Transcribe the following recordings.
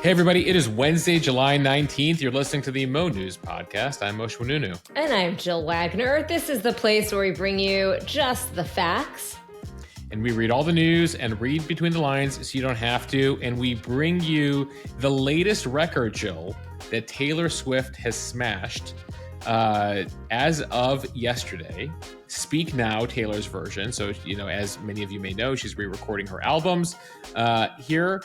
Hey, everybody. It is Wednesday, July 19th. You're listening to the Mo News podcast. I'm Moshe Wanunu. And I'm Jill Wagner. This is the place where we bring you just the facts. And we read all the news and read between the lines so you don't have to. And we bring you the latest record, Jill, that Taylor Swift has smashed as of yesterday. Speak Now, Taylor's version. So, as many of you may know, she's re-recording her albums here.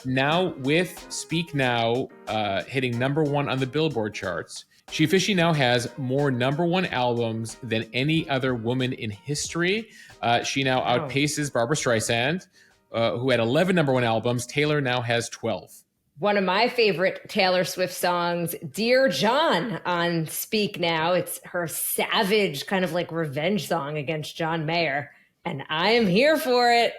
Now with Speak Now hitting number one on the Billboard charts, she officially now has more number one albums than any other woman in history. She now outpaces Barbra Streisand, who had 11 number one albums. Taylor now has 12. One of my favorite Taylor Swift songs, Dear John, on Speak Now. It's her savage kind of like revenge song against John Mayer. And I am here for it.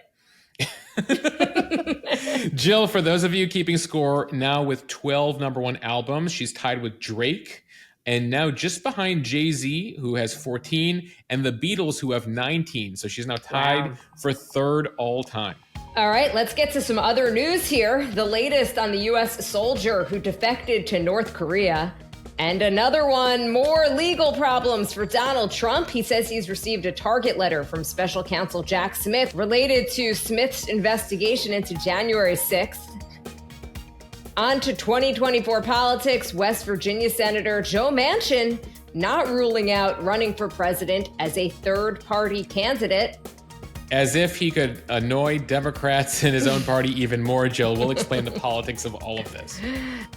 Jill, for those of you keeping score, now with 12 number one albums, she's tied with Drake and now just behind Jay-Z, who has 14, and the Beatles, who have 19. So she's now tied for third all time. All right, let's get to some other news here. The latest on the U.S. soldier who defected to North Korea. And another one, more legal problems for Donald Trump. He says he's received a target letter from special counsel Jack Smith related to Smith's investigation into January 6th. On to 2024 politics. West Virginia Senator Joe Manchin not ruling out running for president as a third-party candidate. As if he could annoy Democrats in his own party even more, Jill. We'll explain the politics of all of this.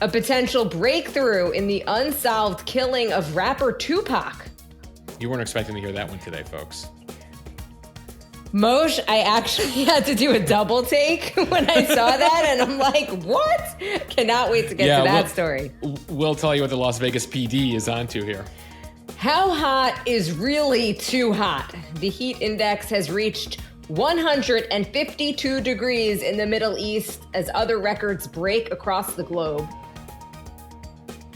A potential breakthrough in the unsolved killing of rapper Tupac. You weren't expecting to hear that one today, folks. Moshe, I actually had to do a double take when I saw that, and I'm like, what? Cannot wait to get to that story. We'll tell you what the Las Vegas PD is onto here. How hot is really too hot? The heat index has reached 152 degrees in the Middle East as other records break across the globe.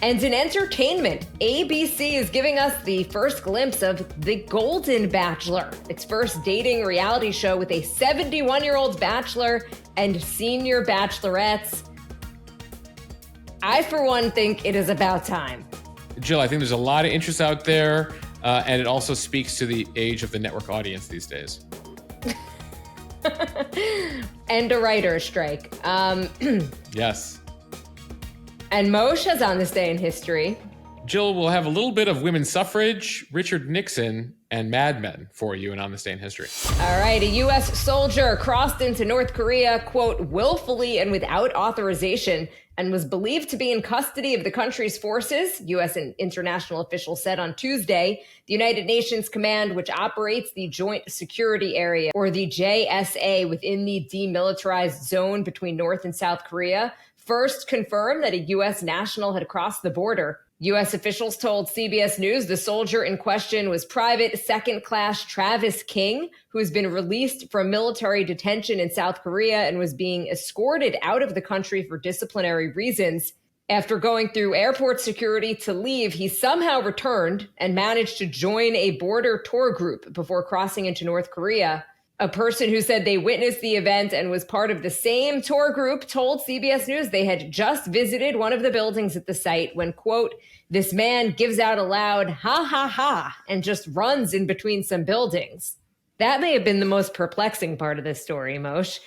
And in entertainment, ABC is giving us the first glimpse of The Golden Bachelor, its first dating reality show with a 71-year-old bachelor and senior bachelorettes. I, for one, think it is about time. Jill, I think there's a lot of interest out there, and it also speaks to the age of the network audience these days. And a writer's strike. Yes. And Moshe has on this day in history. Jill, we'll have a little bit of women's suffrage, Richard Nixon, and Mad Men for you and on this day in history. All right, a U.S. soldier crossed into North Korea, quote, willfully and without authorization, and was believed to be in custody of the country's forces, U.S. and international officials said on Tuesday. The United Nations Command, which operates the Joint Security Area, or the JSA, within the demilitarized zone between North and South Korea, first confirmed that a U.S. national had crossed the border. U.S. officials told CBS News the soldier in question was Private Second Class Travis King, who has been released from military detention in South Korea and was being escorted out of the country for disciplinary reasons. After going through airport security to leave, he somehow returned and managed to join a border tour group before crossing into North Korea. A person who said they witnessed the event and was part of the same tour group told CBS News they had just visited one of the buildings at the site when, quote, this man gives out a loud, ha, ha, ha, and just runs in between some buildings. That may have been the most perplexing part of this story, Moshe.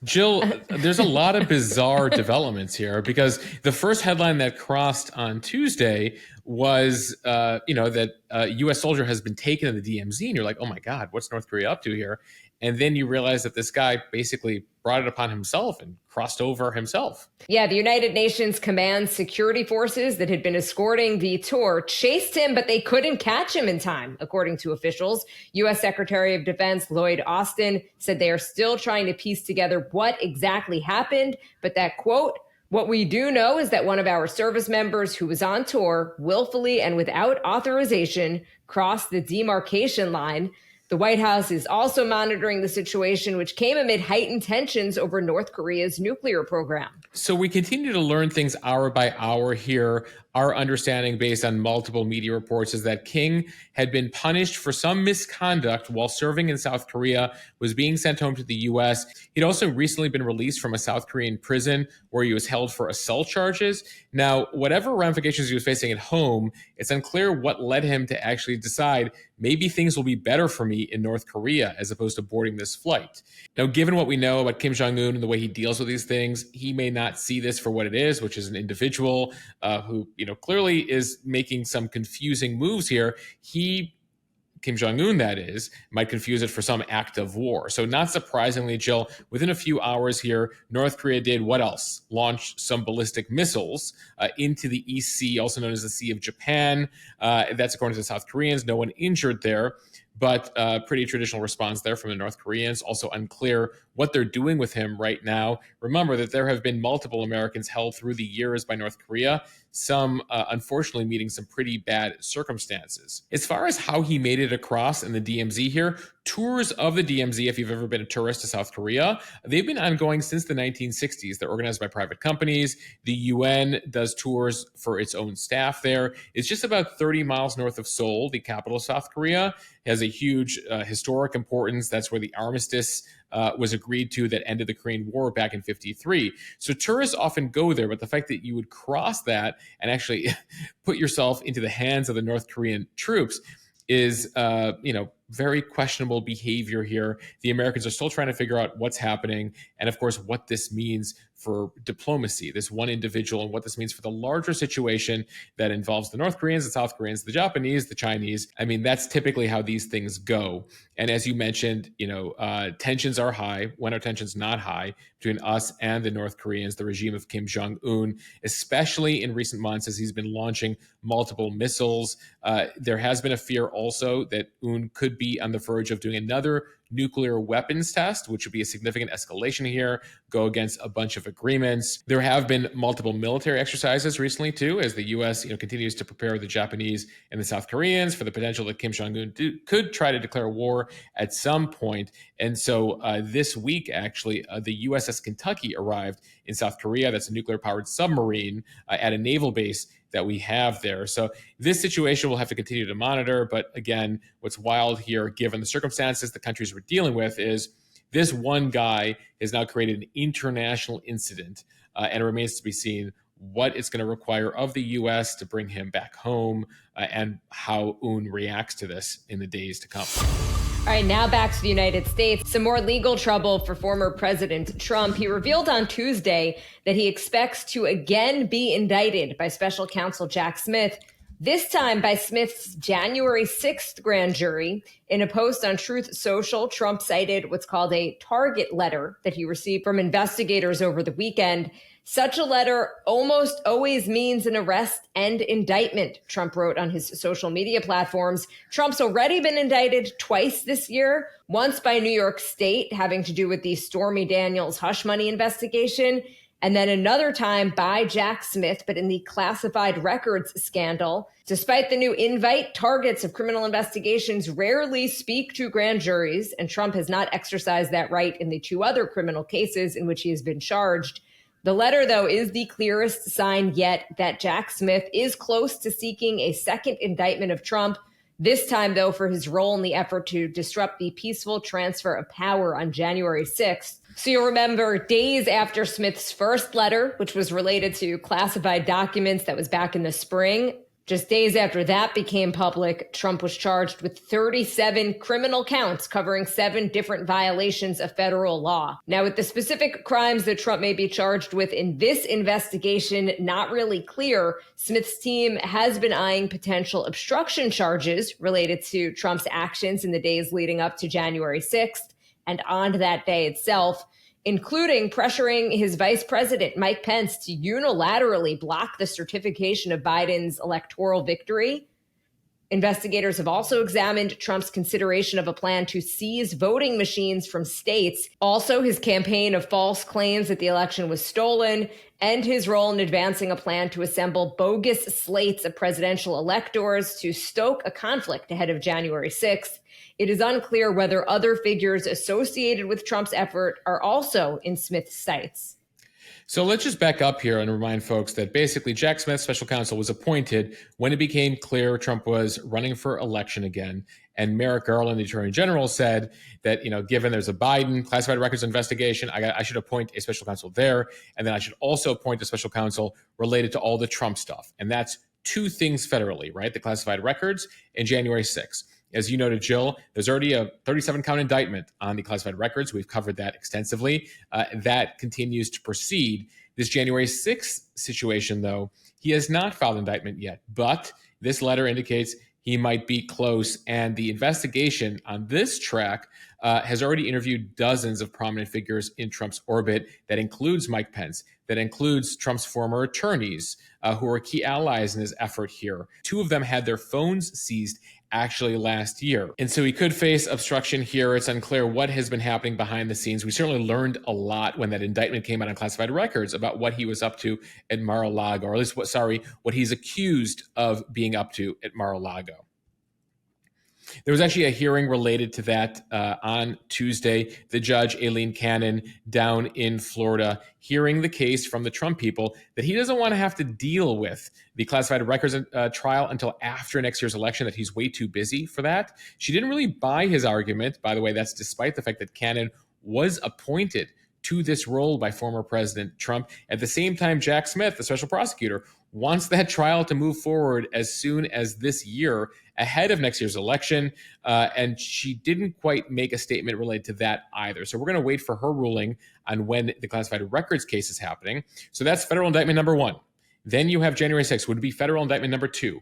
Jill, there's a lot of bizarre developments here because the first headline that crossed on Tuesday was, that a U.S. soldier has been taken to the DMZ, and you're like, oh my God, what's North Korea up to here? And then you realize that this guy basically brought it upon himself and crossed over himself. Yeah, the United Nations Command security forces that had been escorting the tour chased him, but they couldn't catch him in time, according to officials. U.S. Secretary of Defense Lloyd Austin said they are still trying to piece together what exactly happened, but that, quote, what we do know is that one of our service members who was on tour willfully and without authorization crossed the demarcation line. The White House is also monitoring the situation, which came amid heightened tensions over North Korea's nuclear program. So we continue to learn things hour by hour here. Our understanding, based on multiple media reports, is that King had been punished for some misconduct while serving in South Korea, was being sent home to the U.S. He'd also recently been released from a South Korean prison where he was held for assault charges. Now, whatever ramifications he was facing at home, it's unclear what led him to actually decide maybe things will be better for me in North Korea as opposed to boarding this flight. Now, given what we know about Kim Jong-un and the way he deals with these things, he may not see this for what it is, which is an individual who, clearly is making some confusing moves here. Kim Jong-un, that is, might confuse it for some act of war. So not surprisingly, Jill, within a few hours here, North Korea did what else? Launch some ballistic missiles into the East Sea, also known as the Sea of Japan. That's according to the South Koreans. No one injured there, but pretty traditional response there from the North Koreans. Also unclear what they're doing with him right now. Remember that there have been multiple Americans held through the years by North Korea, some unfortunately meeting some pretty bad circumstances. As far as how he made it across in the DMZ here, tours of the DMZ, if you've ever been a tourist to South Korea, they've been ongoing since the 1960s. They're organized by private companies. The UN does tours for its own staff there. It's just about 30 miles north of Seoul, the capital of South Korea. It has a huge historic importance. That's where the armistice was agreed to that ended the Korean War back in 1953. So tourists often go there, but the fact that you would cross that and actually put yourself into the hands of the North Korean troops is, very questionable behavior here. The Americans are still trying to figure out what's happening and, of course, what this means for diplomacy, this one individual, and what this means for the larger situation that involves the North Koreans, the South Koreans, the Japanese, the Chinese. I mean, that's typically how these things go. And as you mentioned, tensions are high. When are tensions not high between us and the North Koreans, the regime of Kim Jong-un, especially in recent months as he's been launching multiple missiles? There has been a fear also that Un could be on the verge of doing another nuclear weapons test, which would be a significant escalation here, go against a bunch of agreements. There have been multiple military exercises recently, too, as the U.S. continues to prepare the Japanese and the South Koreans for the potential that Kim Jong-un could try to declare war at some point. And so this week, actually, the USS Kentucky arrived in South Korea. That's a nuclear-powered submarine at a naval base that we have there. So this situation we'll have to continue to monitor. But again, what's wild here, given the circumstances the countries we're dealing with, is this one guy has now created an international incident, and it remains to be seen what it's going to require of the U.S. to bring him back home and how Un reacts to this in the days to come. All right, now back to the United States. Some more legal trouble for former President Trump. He revealed on Tuesday that he expects to again be indicted by special counsel Jack Smith, this time by Smith's January 6th grand jury. In a post on Truth Social, Trump cited what's called a target letter that he received from investigators over the weekend. Such a letter almost always means an arrest and indictment, Trump wrote on his social media platforms. Trump's already been indicted twice this year, once by New York State, having to do with the Stormy Daniels hush money investigation, and then another time by Jack Smith, but in the classified records scandal. Despite the new invite, targets of criminal investigations rarely speak to grand juries, and Trump has not exercised that right in the two other criminal cases in which he has been charged. The letter, though, is the clearest sign yet that Jack Smith is close to seeking a second indictment of Trump, this time, though, for his role in the effort to disrupt the peaceful transfer of power on January 6th. So you'll remember days after Smith's first letter, which was related to classified documents that was back in the spring, just days after that became public, Trump was charged with 37 criminal counts covering 7 different violations of federal law. Now, with the specific crimes that Trump may be charged with in this investigation not really clear, Smith's team has been eyeing potential obstruction charges related to Trump's actions in the days leading up to January 6th and on that day itself, including pressuring his vice president, Mike Pence, to unilaterally block the certification of Biden's electoral victory. Investigators have also examined Trump's consideration of a plan to seize voting machines from states, also his campaign of false claims that the election was stolen, and his role in advancing a plan to assemble bogus slates of presidential electors to stoke a conflict ahead of January 6th. It is unclear whether other figures associated with Trump's effort are also in Smith's sights. So let's just back up here and remind folks that basically Jack Smith, special counsel, was appointed when it became clear Trump was running for election again. And Merrick Garland, the attorney general, said that, given there's a Biden classified records investigation, I should appoint a special counsel there. And then I should also appoint a special counsel related to all the Trump stuff. And that's two things federally, right? The classified records and January 6th. As you noted, Jill, there's already a 37-count indictment on the classified records. We've covered that extensively. That continues to proceed. This January 6th situation, though, he has not filed indictment yet, but this letter indicates he might be close. And the investigation on this track has already interviewed dozens of prominent figures in Trump's orbit. That includes Mike Pence. That includes Trump's former attorneys who are key allies in his effort here. Two of them had their phones seized actually last year. And so he could face obstruction here. It's unclear what has been happening behind the scenes. We certainly learned a lot when that indictment came out on classified records about what he was up to at Mar-a-Lago, or at least what he's accused of being up to at Mar-a-Lago. There was actually a hearing related to that on Tuesday. The judge, Aileen Cannon, down in Florida, hearing the case from the Trump people that he doesn't want to have to deal with the classified records trial until after next year's election, that he's way too busy for that. She didn't really buy his argument. By the way, that's despite the fact that Cannon was appointed to this role by former President Trump. At the same time, Jack Smith, the special prosecutor, wants that trial to move forward as soon as this year, ahead of next year's election. And she didn't quite make a statement related to that either. So we're going to wait for her ruling on when the classified records case is happening. So that's federal indictment number one. Then you have January 6th, would be federal indictment number two.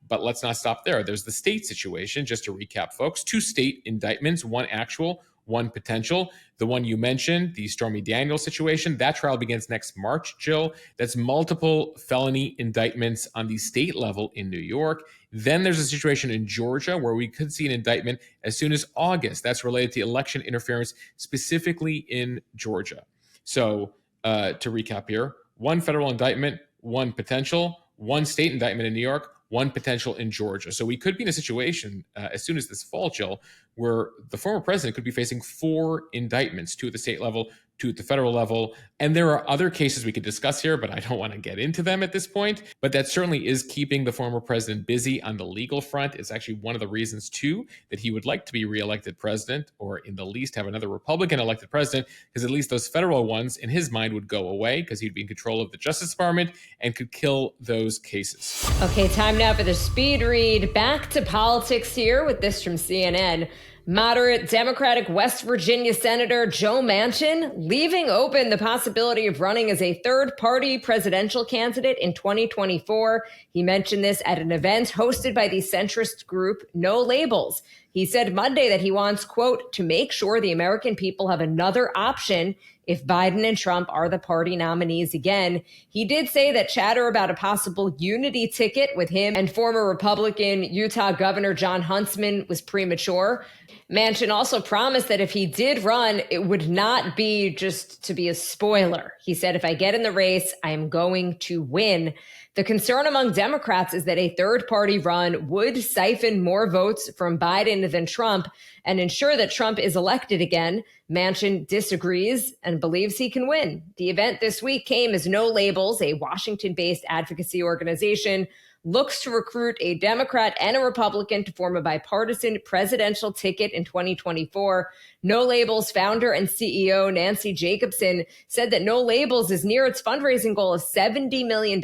But let's not stop there. There's the state situation. Just to recap, folks, two state indictments, one actual, one potential. The one you mentioned, the Stormy Daniels situation, that trial begins next March, Jill. That's multiple felony indictments on the state level in New York. Then there's a situation in Georgia where we could see an indictment as soon as August. That's related to election interference, specifically in Georgia. So to recap here, one federal indictment, one potential, one state indictment in New York, one potential in Georgia. So we could be in a situation as soon as this fall, Jill, where the former president could be facing 4 indictments, 2 at the state level, 2 at the federal level. And there are other cases we could discuss here, but I don't want to get into them at this point. But that certainly is keeping the former president busy on the legal front. It's actually one of the reasons, too, that he would like to be reelected president, or in the least have another Republican elected president, because at least those federal ones, in his mind, would go away because he'd be in control of the Justice Department and could kill those cases. Okay, time now for the speed read. Back to politics here with this from CNN. Moderate Democratic West Virginia Senator Joe Manchin leaving open the possibility of running as a third-party presidential candidate in 2024. He mentioned this at an event hosted by the centrist group No Labels. He said Monday that he wants, quote, to make sure the American people have another option if Biden and Trump are the party nominees again. He did say that chatter about a possible unity ticket with him and former Republican Utah Governor Jon Huntsman was premature. Manchin also promised that if he did run, it would not be just to be a spoiler. He said, if I get in the race, I am going to win. The concern among Democrats is that a third-party run would siphon more votes from Biden than Trump and ensure that Trump is elected again. Manchin disagrees and believes he can win. The event this week came as No Labels, a Washington-based advocacy organization, looks to recruit a Democrat and a Republican to form a bipartisan presidential ticket in 2024. No Labels founder and CEO Nancy Jacobson said that No Labels is near its fundraising goal of $70 million,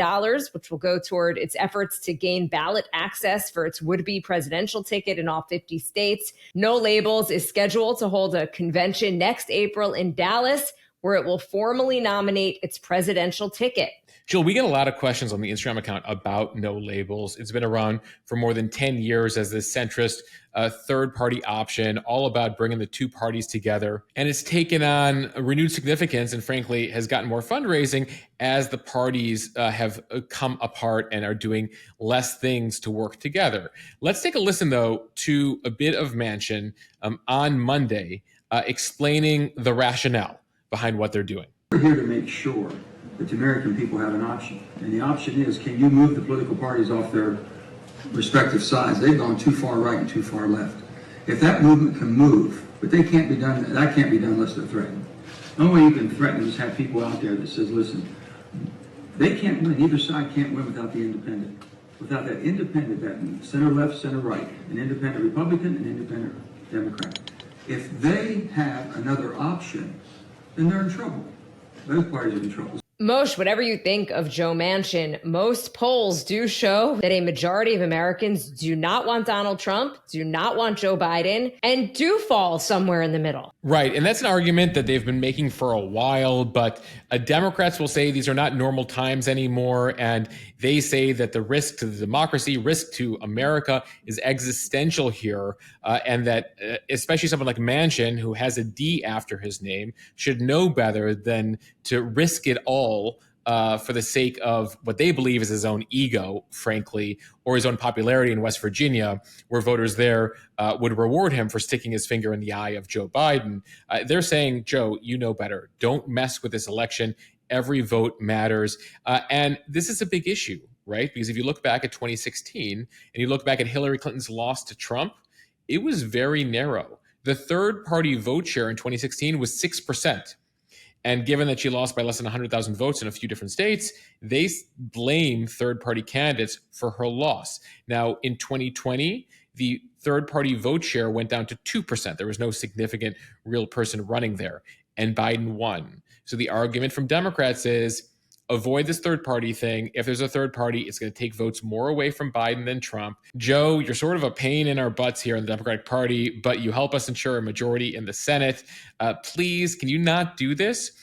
which will go toward its efforts to gain ballot access for its would-be presidential ticket in all 50 states. No Labels is scheduled to hold a convention next April in Dallas, where it will formally nominate its presidential ticket. Jill, we get a lot of questions on the Instagram account about No Labels. It's been around for more than 10 years as this centrist third-party option, all about bringing the two parties together. And it's taken on a renewed significance and, frankly, has gotten more fundraising as the parties have come apart and are doing less things to work together. Let's take a listen, though, to a bit of Manchin on Monday explaining the rationale behind what they're doing. We're here to make sure that the American people have an option. And the option is, can you move the political parties off their respective sides? They've gone too far right and too far left. If that movement can move, but they can't be done, that can't be done unless they're threatened. The only way you can threaten is have people out there that says, listen, they can't win, either side can't win without the independent. Without that independent, that center left, center right, an independent Republican, an independent Democrat. If they have another option, then they're in trouble. Both parties are in trouble. Moshe, whatever you think of Joe Manchin, most polls do show that a majority of Americans do not want Donald Trump, do not want Joe Biden, and do fall somewhere in the middle. Right. And that's an argument that they've been making for a while, but Democrats will say these are not normal times anymore. And they say that the risk to the democracy, risk to America is existential here. And that especially someone like Manchin, who has a D after his name, should know better than to risk it all for the sake of what they believe is his own ego, frankly, or his own popularity in West Virginia, where voters there would reward him for sticking his finger in the eye of Joe Biden. They're saying, Joe, you know better. Don't mess with this election. Every vote matters. And this is a big issue, right? Because if you look back at 2016 and you look back at Hillary Clinton's loss to Trump, it was very narrow. The third party vote share in 2016 was 6%. And given that she lost by less than 100,000 votes in a few different states, they blame third-party candidates for her loss. Now, in 2020, the third-party vote share went down to 2%. There was no significant real person running there, and Biden won. So the argument from Democrats is avoid this third-party thing. If there's a third party, it's going to take votes more away from Biden than Trump. Joe, you're sort of a pain in our butts here in the Democratic Party, but you help us ensure a majority in the Senate. Please, can you not do this?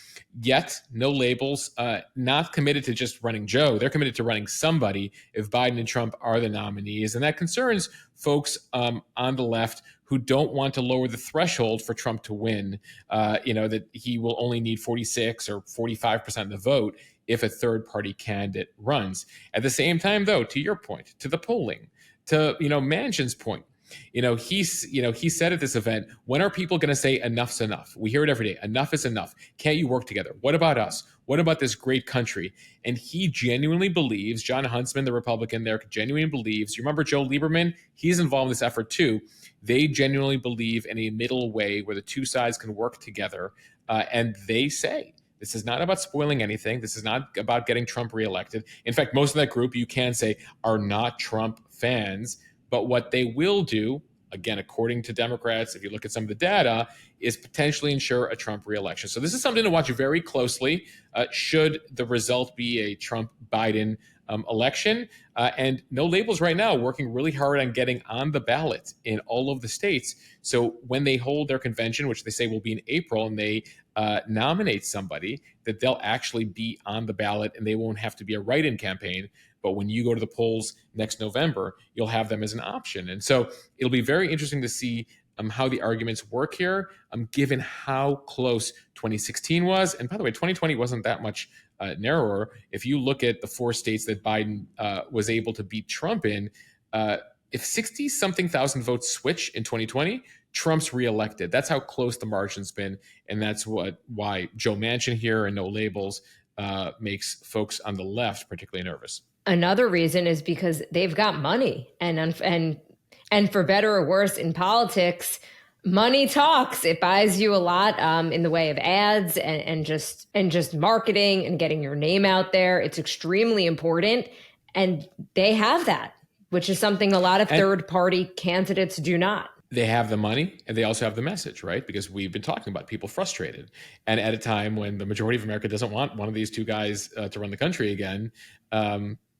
Yet, no labels, not committed to just running Joe. They're committed to running somebody if Biden and Trump are the nominees. And that concerns folks on the left who don't want to lower the threshold for Trump to win, that he will only need 46 or 45% of the vote if a third-party candidate runs. At the same time, though, to your point, to the polling, to Manchin's point, he said at this event, when are people going to say enough's enough? We hear it every day. Enough is enough. Can't you work together? What about us? What about this great country? And he genuinely believes, John Huntsman, the Republican there, genuinely believes, you remember Joe Lieberman? He's involved in this effort too. They genuinely believe in a middle way where the two sides can work together. And they say, this is not about spoiling anything. This is not about getting Trump reelected. In fact, most of that group, you can say, are not Trump fans. But what they will do, again, according to Democrats, if you look at some of the data, is potentially ensure a Trump reelection. So this is something to watch very closely. Should the result be a Trump-Biden election? And no labels right now, working really hard on getting on the ballot in all of the states. So when they hold their convention, which they say will be in April, and they nominate somebody, that they'll actually be on the ballot and they won't have to be a write-in campaign. But when you go to the polls next November, you'll have them as an option. And so it'll be very interesting to see how the arguments work here, given how close 2016 was. And by the way, 2020 wasn't that much narrower. If you look at the 4 states that Biden was able to beat Trump in, if 60-something thousand votes switch in 2020, Trump's reelected. That's how close the margin's been. And that's why Joe Manchin here and no labels makes folks on the left particularly nervous. Another reason is because they've got money, and for better or worse in politics, money talks. It buys you a lot in the way of ads and just marketing and getting your name out there. It's extremely important, and they have that, which is something a lot of third-party candidates do not. They have the money and they also have the message, right? Because we've been talking about people frustrated. And at a time when the majority of America doesn't want one of these two guys to run the country again,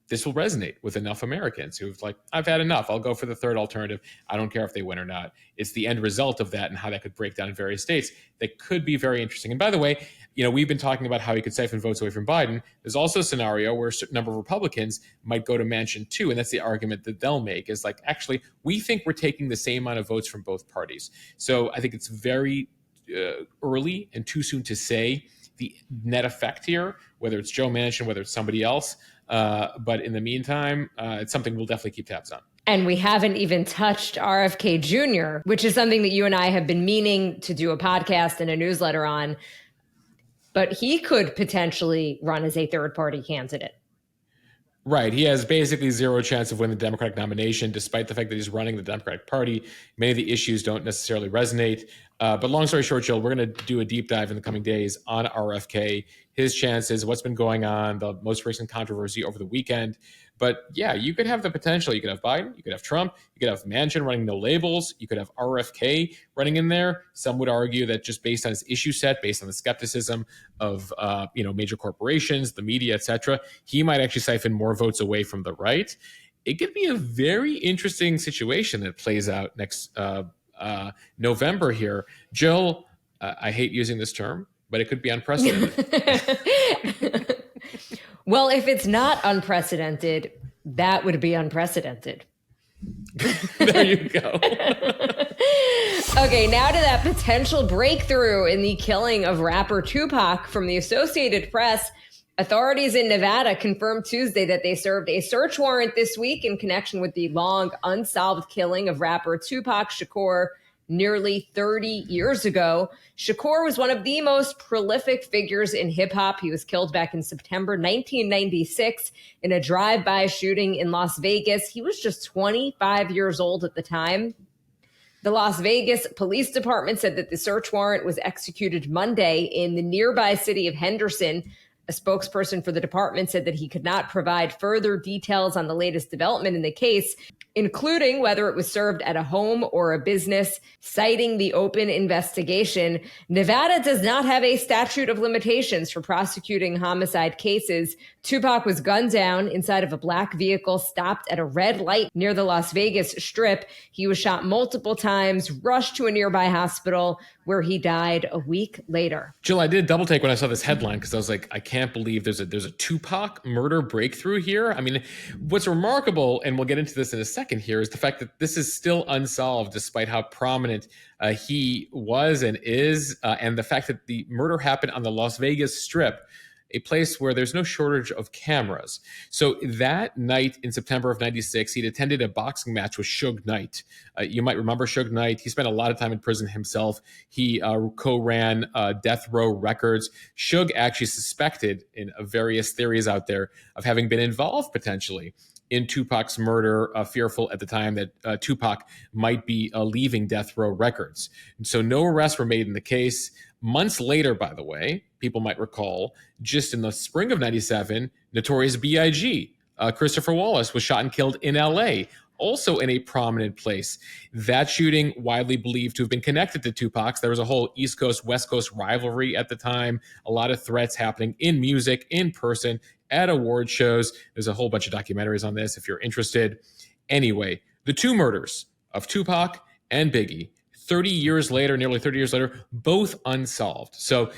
this will resonate with enough Americans who've like, I've had enough. I'll go for the third alternative. I don't care if they win or not. It's the end result of that and how that could break down in various states that could be very interesting. And by the way, we've been talking about how he could siphon votes away from Biden. There's also a scenario where a certain number of Republicans might go to Manchin too. And that's the argument that they'll make is like, actually, we think we're taking the same amount of votes from both parties. So I think it's very early and too soon to say the net effect here, whether it's Joe Manchin, whether it's somebody else. But in the meantime, it's something we'll definitely keep tabs on. And we haven't even touched RFK Jr., which is something that you and I have been meaning to do a podcast and a newsletter on. But he could potentially run as a third-party candidate. Right. He has basically zero chance of winning the Democratic nomination, despite the fact that he's running the Democratic Party. Many of the issues don't necessarily resonate. But long story short, Jill, we're going to do a deep dive in the coming days on RFK, his chances, what's been going on, the most recent controversy over the weekend. But yeah, you could have the potential. You could have Biden, you could have Trump, you could have Manchin running no labels, you could have RFK running in there. Some would argue that just based on his issue set, based on the skepticism of major corporations, the media, etc., he might actually siphon more votes away from the right. It could be a very interesting situation that plays out next November here. Jill, I hate using this term, but it could be unprecedented. Well, if it's not unprecedented, that would be unprecedented. There you go. Okay, now to that potential breakthrough in the killing of rapper Tupac. From the Associated Press, authorities in Nevada confirmed Tuesday that they served a search warrant this week in connection with the long unsolved killing of rapper Tupac Shakur nearly 30 years ago. Shakur was one of the most prolific figures in hip hop. He was killed back in September 1996 in a drive-by shooting in Las Vegas. He was just 25 years old at the time. The Las Vegas Police Department said that the search warrant was executed Monday in the nearby city of Henderson. A spokesperson for the department said that he could not provide further details on the latest development in the case, including whether it was served at a home or a business, citing the open investigation. Nevada does not have a statute of limitations for prosecuting homicide cases. Tupac was gunned down inside of a black vehicle stopped at a red light near the Las Vegas Strip. He was shot multiple times, rushed to a nearby hospital where he died a week later. Jill, I did a double take when I saw this headline because I was like, I can't believe there's a Tupac murder breakthrough here. I mean, what's remarkable, and we'll get into this in a second here, is the fact that this is still unsolved despite how prominent he was and is, and the fact that the murder happened on the Las Vegas Strip, a place where there's no shortage of cameras. So that night in September of 96, he'd attended a boxing match with Suge Knight. You might remember Suge Knight. He spent a lot of time in prison himself. He co-ran Death Row Records. Suge actually suspected, in various theories out there, of having been involved potentially in Tupac's murder, fearful at the time that Tupac might be leaving Death Row Records. And so no arrests were made in the case. Months later, by the way, people might recall, just in the spring of 97, Notorious B.I.G., Christopher Wallace, was shot and killed in L.A., also in a prominent place. That shooting widely believed to have been connected to Tupac's. There was a whole East Coast, West Coast rivalry at the time, a lot of threats happening in music, in person, at award shows. There's a whole bunch of documentaries on this if you're interested. Anyway, the two murders of Tupac and Biggie, 30 years later, nearly 30 years later, both unsolved. So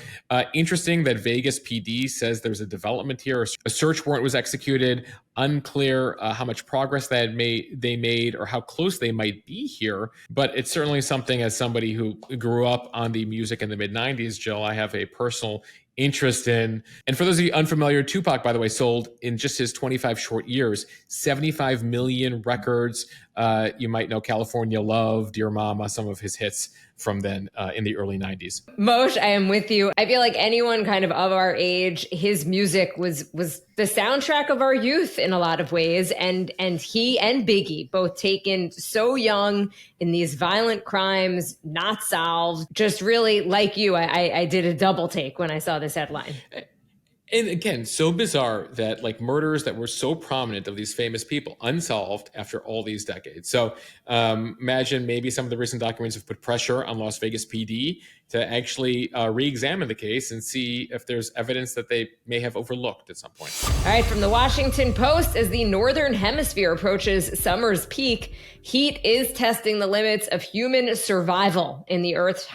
interesting that Vegas PD says there's a development here. A search warrant was executed. Unclear how much progress they made or how close they might be here. But it's certainly something, as somebody who grew up on the music in the mid-90s, Jill, I have a personal interest in. And for those of you unfamiliar, Tupac, by the way, sold in just his 25 short years, 75 million records. You might know California Love, Dear Mama, some of his hits from then in the early 90s. Moshe, I am with you. I feel like anyone kind of our age, his music was the soundtrack of our youth in a lot of ways. And he and Biggie both taken so young in these violent crimes, not solved. Just really, like you, I did a double take when I saw this headline. And again, so bizarre that like murders that were so prominent of these famous people, unsolved after all these decades. So imagine maybe some of the recent documents have put pressure on Las Vegas PD to actually re-examine the case and see if there's evidence that they may have overlooked at some point. All right, from the Washington Post, as the Northern Hemisphere approaches summer's peak, heat is testing the limits of human survival in the Earth's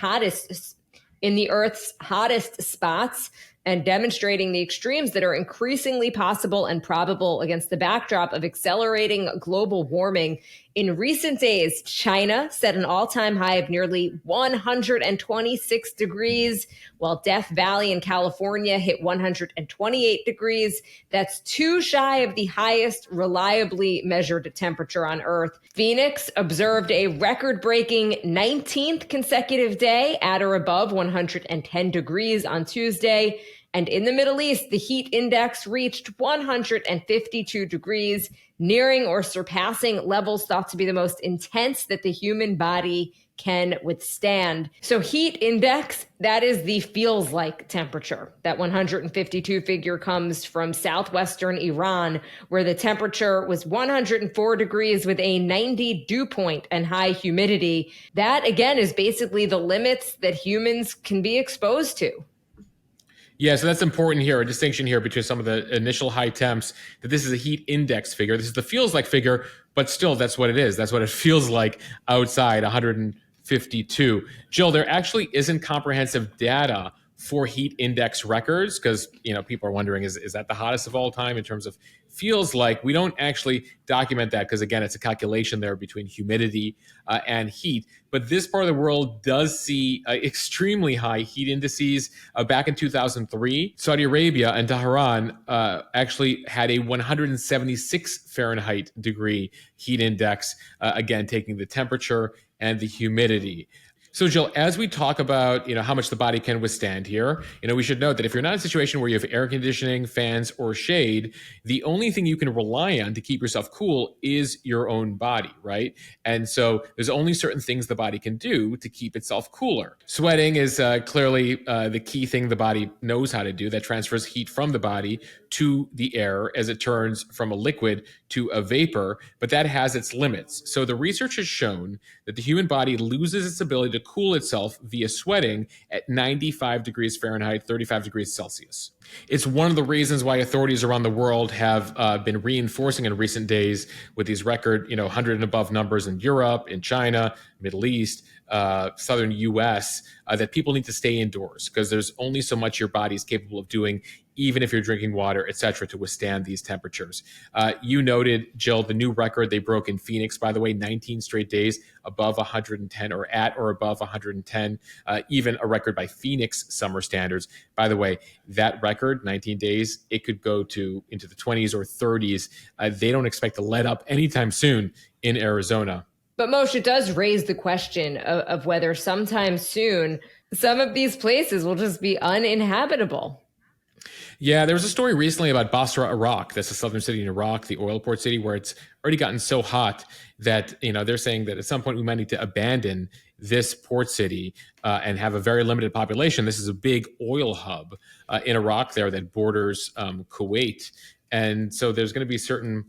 hottest spots, and demonstrating the extremes that are increasingly possible and probable against the backdrop of accelerating global warming. In recent days, China set an all-time high of nearly 126 degrees, while Death Valley in California hit 128 degrees. That's too shy of the highest reliably measured temperature on Earth. Phoenix observed a record-breaking 19th consecutive day at or above 110 degrees on Tuesday. And in the Middle East, the heat index reached 152 degrees, nearing or surpassing levels thought to be the most intense that the human body can withstand. So heat index, that is the feels like temperature. That 152 figure comes from southwestern Iran, where the temperature was 104 degrees with a 90 dew point and high humidity. That, again, is basically the limits that humans can be exposed to. Yeah, so that's important here, a distinction here between some of the initial high temps, that this is a heat index figure. This is the feels like figure, but still that's what it is. That's what it feels like outside, 152. Jill, there actually isn't comprehensive data for heat index records because, people are wondering, is that the hottest of all time in terms of feels like? We don't actually document that because, again, it's a calculation there between humidity and heat. But this part of the world does see extremely high heat indices. Back in 2003, Saudi Arabia and Tehran actually had a 176 Fahrenheit degree heat index, again, taking the temperature and the humidity. So, Jill, as we talk about, how much the body can withstand here, we should note that if you're not in a situation where you have air conditioning, fans, or shade, the only thing you can rely on to keep yourself cool is your own body, right? And so there's only certain things the body can do to keep itself cooler. Sweating is clearly the key thing the body knows how to do, that transfers heat from the body to the air as it turns from a liquid to a vapor, but that has its limits. So the research has shown that the human body loses its ability to cool itself via sweating at 95 degrees Fahrenheit, 35 degrees Celsius. It's one of the reasons why authorities around the world have been reinforcing in recent days with these record, 100 and above numbers in Europe, in China, Middle East, southern US, that people need to stay indoors because there's only so much your body is capable of doing, even if you're drinking water, et cetera, to withstand these temperatures. You noted, Jill, the new record they broke in Phoenix, by the way, 19 straight days above 110 or at or above 110, even a record by Phoenix summer standards. By the way, that record, 19 days, it could go into the 20s or 30s. They don't expect to let up anytime soon in Arizona. But Moshe, does raise the question of whether sometime soon some of these places will just be uninhabitable. Yeah, there was a story recently about Basra, Iraq. That's a southern city in Iraq, the oil port city, where it's already gotten so hot that, they're saying that at some point we might need to abandon this port city and have a very limited population. This is a big oil hub in Iraq there that borders Kuwait. And so there's going to be certain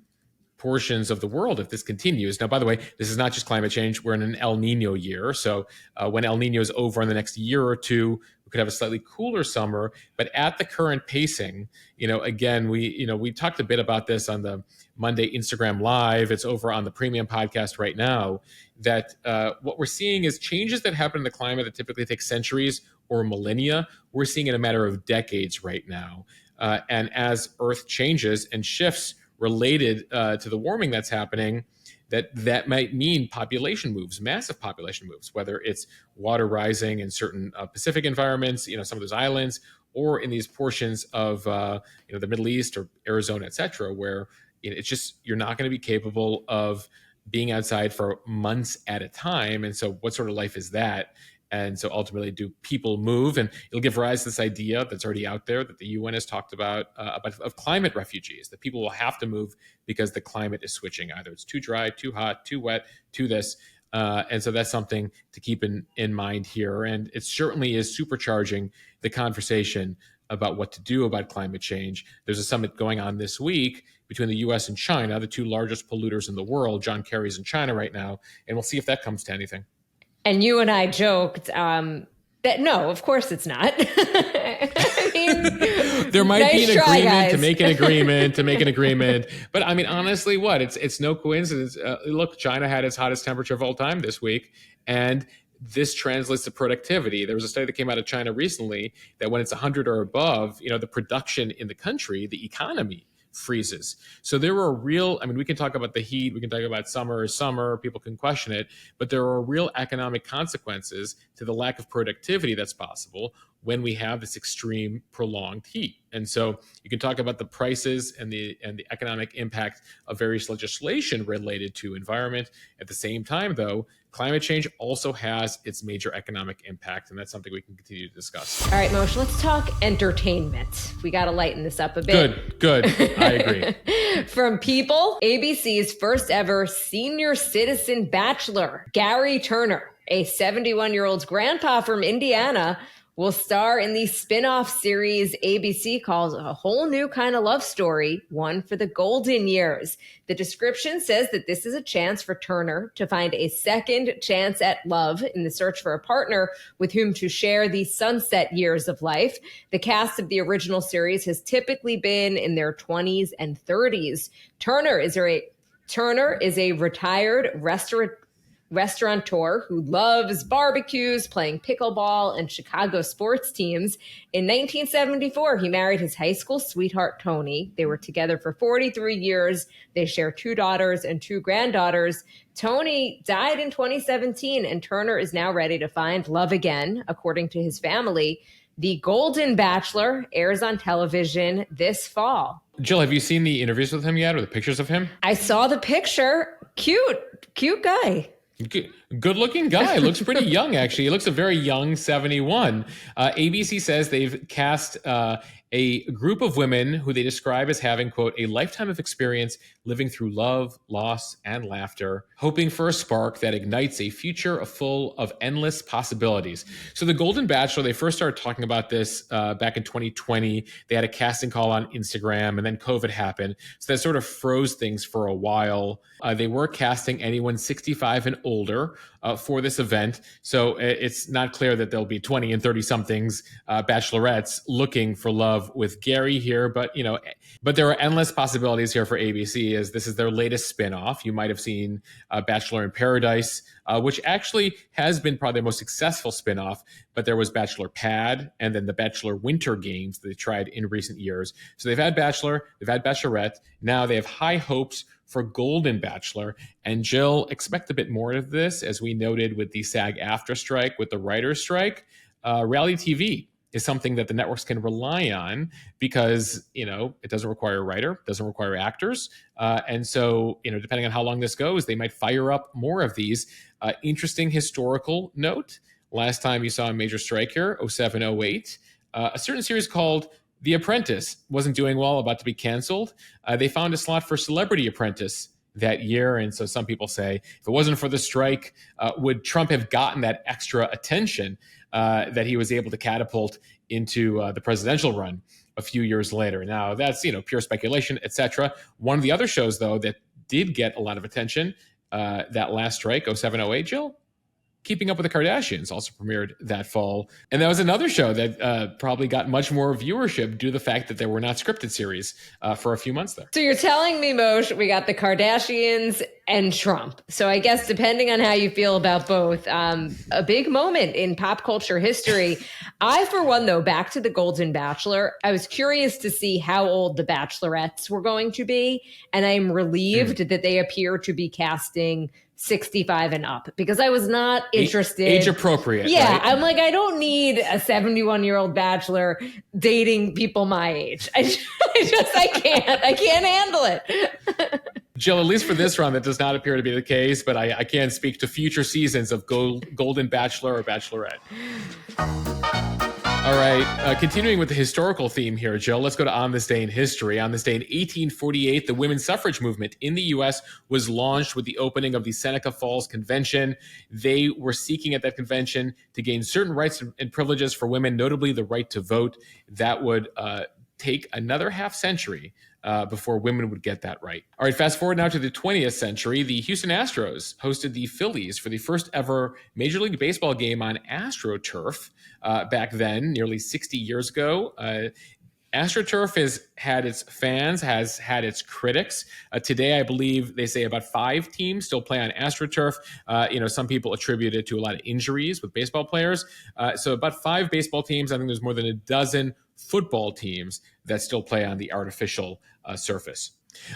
portions of the world if this continues. Now, by the way, this is not just climate change. We're in an El Nino year. So when El Nino is over in the next year or two, we could have a slightly cooler summer. But at the current pacing, again, we talked a bit about this on the Monday Instagram Live. It's over on the Premium podcast right now, that what we're seeing is changes that happen in the climate that typically take centuries or millennia. We're seeing in a matter of decades right now. And as Earth changes and shifts related to the warming that's happening, that might mean population moves, massive population moves, whether it's water rising in certain Pacific environments, some of those islands, or in these portions of the Middle East or Arizona, et cetera, where it's just, you're not going to be capable of being outside for months at a time. And so what sort of life is that? And so ultimately, do people move? And it'll give rise to this idea that's already out there that the UN has talked about of climate refugees, that people will have to move because the climate is switching. Either it's too dry, too hot, too wet, too this. And so that's something to keep in mind here. And it certainly is supercharging the conversation about what to do about climate change. There's a summit going on this week between the US and China, the two largest polluters in the world. John Kerry's in China right now. And we'll see if that comes to anything. And you and I joked that no, of course it's not. I mean, there might be an try, agreement guys. to make an agreement. But I mean, honestly, what? It's no coincidence. Look, China had its hottest temperature of all time this week, and this translates to productivity. There was a study that came out of China recently that when it's 100 or above, the production in the country, the economy freezes. So there are real, we can talk about the heat, we can talk about summer, people can question it, but there are real economic consequences to the lack of productivity that's possible, when we have this extreme prolonged heat. And so you can talk about the prices and the economic impact of various legislation related to environment. At the same time, though, climate change also has its major economic impact, and that's something we can continue to discuss. All right, Moshe, let's talk entertainment. We got to lighten this up a bit. Good. I agree. From People, ABC's first ever senior citizen bachelor, Gary Turner, a 71-year-old's grandpa from Indiana, will star in the spin-off series ABC calls A Whole New Kind of Love Story, one for the golden years. The description says that this is a chance for Turner to find a second chance at love in the search for a partner with whom to share the sunset years of life. The cast of the original series has typically been in their 20s and 30s. Turner is a retired restaurateur who loves barbecues, playing pickleball, and Chicago sports teams. In 1974, he married his high school sweetheart, Tony. They were together for 43 years. They share 2 daughters and 2 granddaughters. Tony died in 2017, and Turner is now ready to find love again, according to his family. The Golden Bachelor airs on television this fall. Jill, have you seen the interviews with him yet, or the pictures of him? I saw the picture. Cute guy. Good looking guy. Looks pretty young, actually. He looks a very young 71. ABC says they've cast a group of women who they describe as having, quote, a lifetime of experience living through love, loss, and laughter, hoping for a spark that ignites a future full of endless possibilities. So the Golden Bachelor, they first started talking about this back in 2020. They had a casting call on Instagram, and then COVID happened. So that sort of froze things for a while. They were casting anyone 65 and older for this event. So it's not clear that there'll be 20 and 30 somethings bachelorettes looking for love with Gary here. But there are endless possibilities here for ABC, as this is their latest spinoff. You might have seen Bachelor in Paradise, which actually has been probably the most successful spinoff. But there was Bachelor Pad and then the Bachelor Winter Games that they tried in recent years. So they've had Bachelor, they've had Bachelorette. Now they have high hopes for Golden Bachelor. And Jill, expect a bit more of this, as we noted with the SAG-AFTRA strike, with the writer's strike. Reality TV is something that the networks can rely on because, it doesn't require a writer, doesn't require actors. And so, depending on how long this goes, they might fire up more of these. Interesting historical note. Last time you saw a major strike here, 07, 08, a certain series called The Apprentice wasn't doing well, about to be canceled. They found a slot for Celebrity Apprentice that year. And so some people say, if it wasn't for the strike, would Trump have gotten that extra attention that he was able to catapult into the presidential run a few years later? Now, that's, pure speculation, etc. One of the other shows, though, that did get a lot of attention that last strike, 07, 08, Jill, Keeping Up with the Kardashians also premiered that fall. And that was another show that probably got much more viewership due to the fact that there were not scripted series for a few months there. So you're telling me, Moshe, we got the Kardashians and Trump. So I guess depending on how you feel about both, a big moment in pop culture history. I, for one, though, back to the Golden Bachelor, I was curious to see how old the Bachelorettes were going to be. And I'm relieved that they appear to be casting 65 and up, because I was not interested. Age appropriate. Yeah. Right? I'm like, I don't need a 71-year-old bachelor dating people my age. I can't handle it. Jill, at least for this run, that does not appear to be the case, but I can't speak to future seasons of Golden Bachelor or Bachelorette. All right, continuing with the historical theme here, Jill, let's go to On This Day in History. On this day in 1848, the women's suffrage movement in the U.S. was launched with the opening of the Seneca Falls Convention. They were seeking at that convention to gain certain rights and privileges for women, notably the right to vote. That would take another half century before women would get that right. All right, fast forward now to the 20th century. The Houston Astros hosted the Phillies for the first ever Major League Baseball game on AstroTurf back then, nearly 60 years ago. AstroTurf has had its fans, has had its critics. Today, I believe they say about 5 teams still play on AstroTurf. Some people attribute it to a lot of injuries with baseball players. So about 5 baseball teams. I think there's more than a dozen football teams that still play on the artificial surface.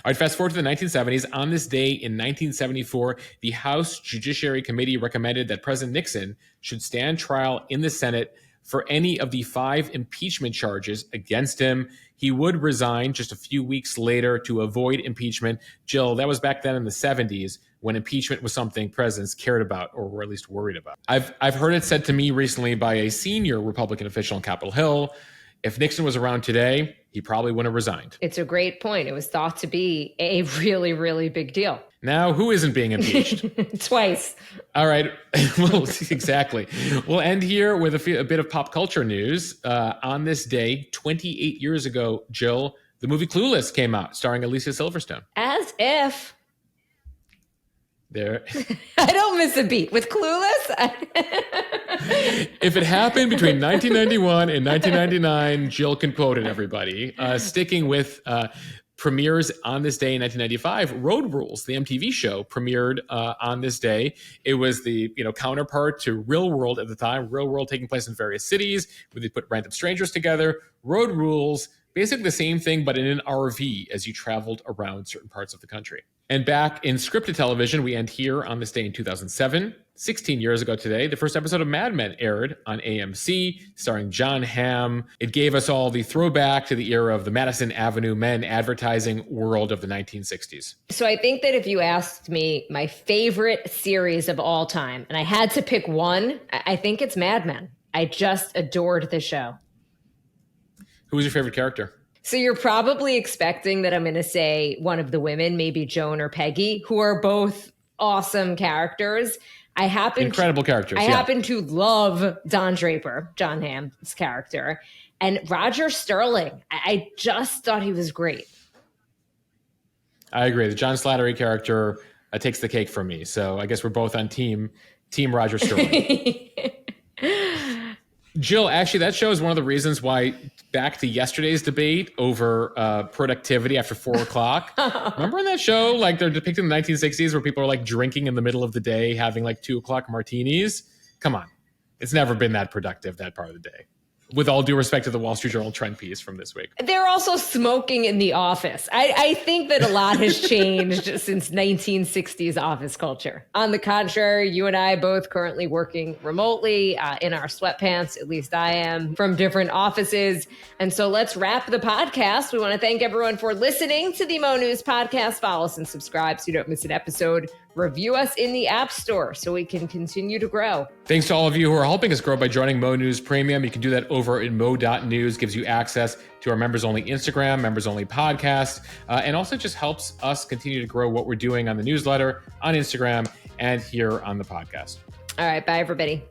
All right, fast forward to the 1970s. On this day in 1974, the House Judiciary Committee recommended that President Nixon should stand trial in the Senate for any of the 5 impeachment charges against him. He would resign just a few weeks later to avoid impeachment. Jill, that was back then in the 70s when impeachment was something presidents cared about or were at least worried about. I've heard it said to me recently by a senior Republican official on Capitol Hill, if Nixon was around today, he probably wouldn't have resigned. It's a great point. It was thought to be a really, really big deal. Now, who isn't being impeached? Twice. All right. Well, exactly. We'll end here with a bit of pop culture news. On this day, 28 years ago, Jill, the movie Clueless came out, starring Alicia Silverstone. As if. There. I don't miss a beat. With Clueless? If it happened between 1991 and 1999, Jill can quote it, everybody. Sticking with premieres on this day in 1995, Road Rules, the MTV show, premiered on this day. It was the counterpart to Real World at the time. Real World taking place in various cities where they put random strangers together. Road Rules, basically the same thing, but in an RV as you traveled around certain parts of the country. And back in scripted television, we end here on this day in 2007. 16 years ago today, the first episode of Mad Men aired on AMC, starring John Hamm. It gave us all the throwback to the era of the Madison Avenue men advertising world of the 1960s. So I think that if you asked me my favorite series of all time, and I had to pick one, I think it's Mad Men. I just adored the show. Who was your favorite character? So you're probably expecting that I'm going to say one of the women, maybe Joan or Peggy, who are both awesome characters. Incredible characters. I happen to love Don Draper, John Hamm's character, and Roger Sterling. I just thought he was great. I agree. The John Slattery character takes the cake from me. So I guess we're both on team Roger Sterling. Jill, actually, that show is one of the reasons why, back to yesterday's debate over productivity after 4 o'clock. Remember in that show, like they're depicting the 1960s where people are like drinking in the middle of the day, having like 2 o'clock martinis? Come on. It's never been that productive, that part of the day. With all due respect to the Wall Street Journal trend piece from this week. They're also smoking in the office. I think that a lot has changed since 1960s office culture. On the contrary, you and I both currently working remotely in our sweatpants, at least I am, from different offices. And so let's wrap the podcast. We want to thank everyone for listening to the Mo News podcast. Follow us and subscribe so you don't miss an episode. Review us in the App Store so we can continue to grow. Thanks to all of you who are helping us grow by joining Mo News Premium. You can do that over at mo.news, gives you access to our members-only Instagram, members-only podcast, and also just helps us continue to grow what we're doing on the newsletter, on Instagram, and here on the podcast. All right, bye, everybody.